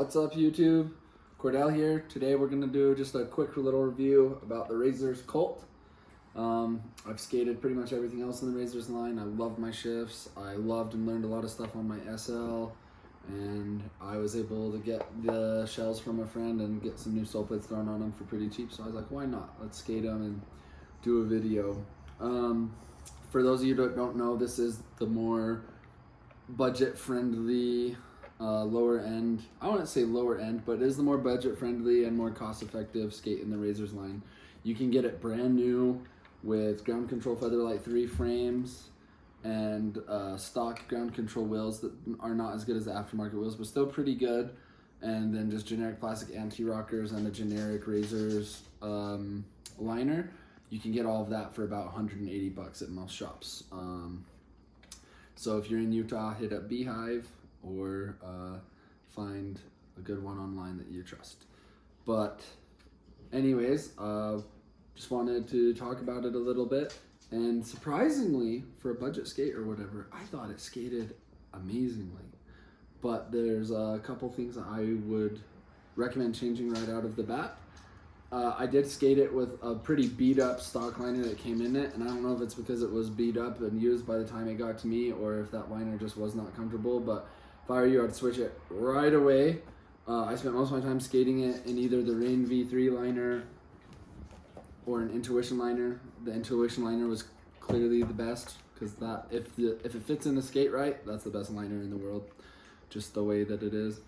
What's up, YouTube? Cordell here. Today we're going to do just a quick little review about the Razors Colt. I've skated pretty much everything else in the Razors line. I loved my shifts. I loved and learned a lot of stuff on my SL, and I was able to get the shells from a friend and get some new sole plates thrown on them for pretty cheap. So I was like, why not? Let's skate them and do a video. For those of you that don't know, this is the more budget-friendly, lower end. I wouldn't say lower end, but it is the more budget-friendly and more cost-effective skate in the Razors line. You can get it brand new with ground control Featherlight 3 frames and stock ground control wheels that are not as good as the aftermarket wheels, but still pretty good. And then just generic plastic anti-rockers and a generic Razors liner. You can get all of that for about $180 at most shops. So if you're in Utah, hit up Beehive or find a good one online that you trust. But anyways, just wanted to talk about it a little bit. And surprisingly, for a budget skate or whatever, I thought it skated amazingly. But there's a couple things that I would recommend changing right out of the bat. I did skate it with a pretty beat up stock liner that came in it, and I don't know if it's because it was beat up and used by the time it got to me or if that liner just was not comfortable, but if I were you, I'd switch it right away. I spent most of my time skating it in either the Rain V3 liner or an Intuition liner. The Intuition liner was clearly the best because that if it fits in the skate right, that's the best liner in the world, just the way that it is.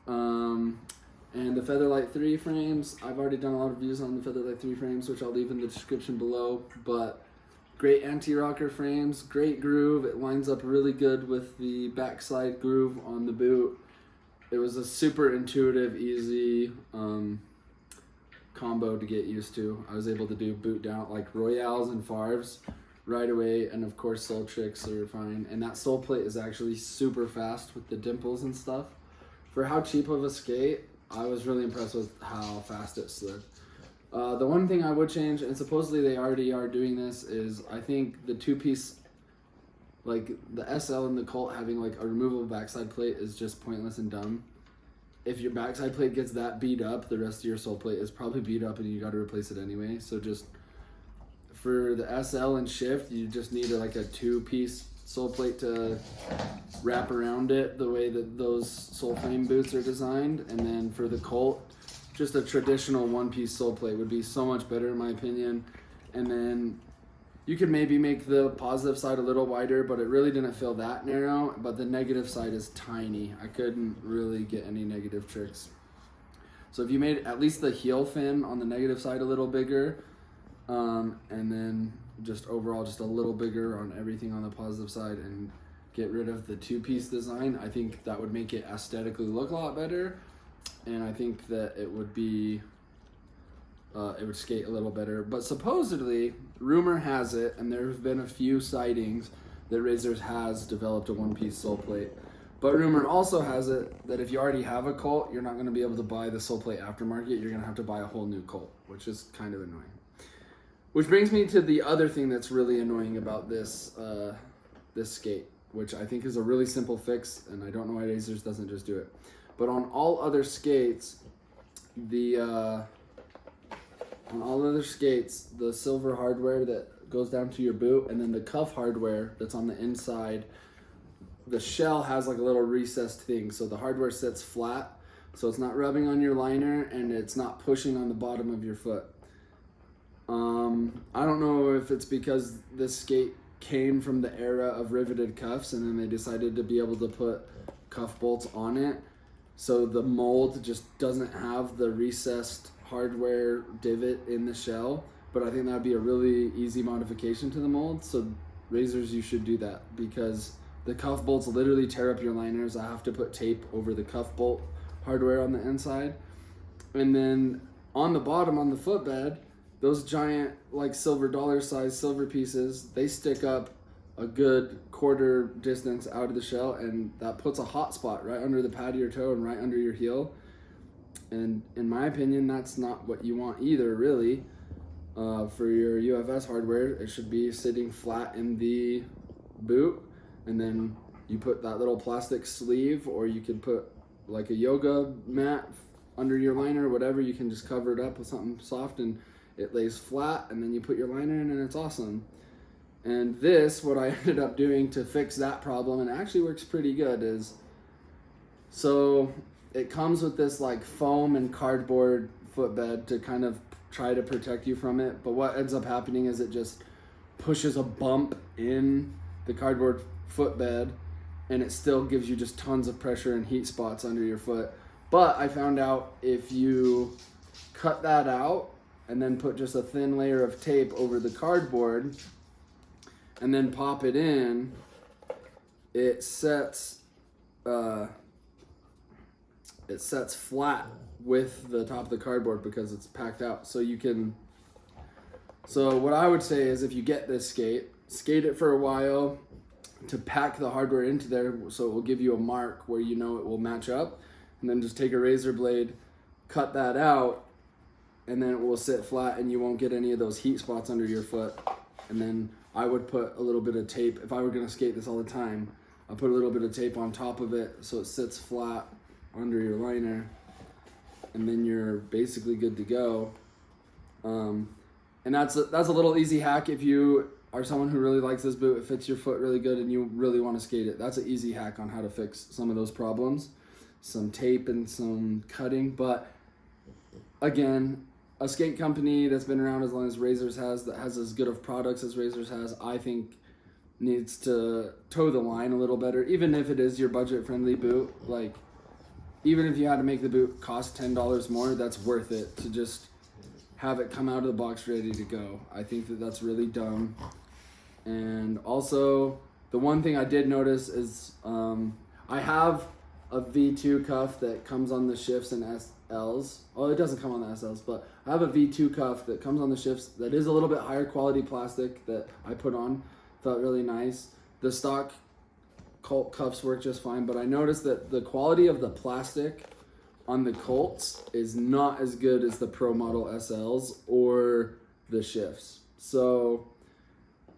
And the Featherlight 3 frames, I've already done a lot of reviews on the Featherlight 3 frames, which I'll leave in the description below, but great anti-rocker frames, great groove. It lines up really good with the backside groove on the boot. It was a super intuitive, easy combo to get used to. I was able to do boot down like Royales and Favres right away, and of course sole tricks are fine. And that sole plate is actually super fast with the dimples and stuff. For how cheap of a skate, I was really impressed with how fast it slid. The one thing I would change, and supposedly they already are doing this, is I think the two-piece, like the SL and the Colt having like a removable backside plate is just pointless and dumb. If your backside plate gets that beat up, the rest of your sole plate is probably beat up and you got to replace it anyway. So just for the SL and Shift, you just need like a two-piece sole plate to wrap around it the way that those sole frame boots are designed. And then for the Colt, just a traditional one-piece sole plate would be so much better in my opinion. And then you could maybe make the positive side a little wider, but it really didn't feel that narrow. But the negative side is tiny. I couldn't really get any negative tricks. So if you made at least the heel fin on the negative side a little bigger, and then just overall just a little bigger on everything on the positive side, and get rid of the two-piece design, I think that would make it aesthetically look a lot better. And I think that it would be it would skate a little better. But supposedly, rumor has it, and there have been a few sightings, that Razors has developed a one-piece sole plate. But rumor also has it that if you already have a Colt, you're not going to be able to buy the sole plate aftermarket. You're going to have to buy a whole new Colt, which is kind of annoying. Which brings me to the other thing that's really annoying about this this skate, which I think is a really simple fix, and I don't know why Razors doesn't just do it. But on all other skates, the silver hardware that goes down to your boot, and then the cuff hardware that's on the inside, the shell has like a little recessed thing, so the hardware sits flat, so it's not rubbing on your liner and it's not pushing on the bottom of your foot. I don't know if it's because this skate came from the era of riveted cuffs and then they decided to be able to put cuff bolts on it, so the mold just doesn't have the recessed hardware divot in the shell. But I think that would be a really easy modification to the mold. So Razors, you should do that, because the cuff bolts literally tear up your liners. I have to put tape over the cuff bolt hardware on the inside. And then on the bottom, on the footbed, those giant like silver dollar size silver pieces, they stick up a good quarter distance out of the shell, and that puts a hot spot right under the pad of your toe and right under your heel. And in my opinion, that's not what you want either, really. For your UFS hardware, it should be sitting flat in the boot, and then you put that little plastic sleeve, or you could put like a yoga mat under your liner, whatever. You can just cover it up with something soft and it lays flat, and then you put your liner in and it's awesome. And this, what I ended up doing to fix that problem, and it actually works pretty good, is so it comes with this like foam and cardboard footbed to kind of try to protect you from it. But what ends up happening is it just pushes a bump in the cardboard footbed, and it still gives you just tons of pressure and heat spots under your foot. But I found out if you cut that out and then put just a thin layer of tape over the cardboard and then pop it in, it sets flat with the top of the cardboard because it's packed out. So what I would say is if you get this skate it for a while to pack the hardware into there so it will give you a mark where you know it will match up, and then just take a razor blade, cut that out, and then it will sit flat and you won't get any of those heat spots under your foot. And then I would put a little bit of tape, if I were gonna skate this all the time, I'll put a little bit of tape on top of it so it sits flat under your liner, and then you're basically good to go. And that's a little easy hack if you are someone who really likes this boot, it fits your foot really good and you really want to skate it. That's an easy hack on how to fix some of those problems. Some tape and some cutting, but again, a skate company that's been around as long as Razors has, that has as good of products as Razors has, I think needs to toe the line a little better, even if it is your budget-friendly boot. Like, even if you had to make the boot cost $10 more, that's worth it to just have it come out of the box ready to go. I think that that's really dumb. And also, the one thing I did notice is I have a V2 cuff that comes on the shifts and SLs. Oh, it doesn't come on the SLs, but I have a V2 cuff that comes on the shifts that is a little bit higher quality plastic that I put on. Felt really nice. The stock Colt cuffs work just fine, but I noticed that the quality of the plastic on the Colts is not as good as the Pro Model SLs or the shifts. So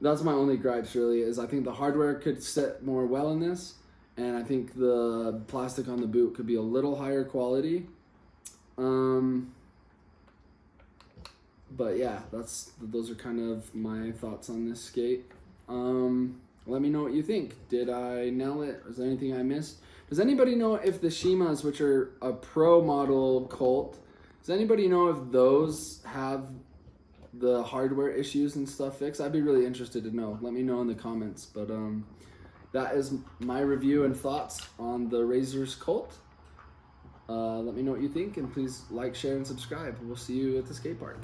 that's my only gripes really, is I think the hardware could sit more well in this, and I think the plastic on the boot could be a little higher quality. But yeah, those are kind of my thoughts on this skate. Let me know what you think. Did I nail it? Is there anything I missed? Does anybody know if the Shimas, which are a Pro Model Colt, does anybody know if those have the hardware issues and stuff fixed? I'd be really interested to know. Let me know in the comments. But that is my review and thoughts on the Razors Colt. Let me know what you think, and please like, share, and subscribe. We'll see you at the skate park.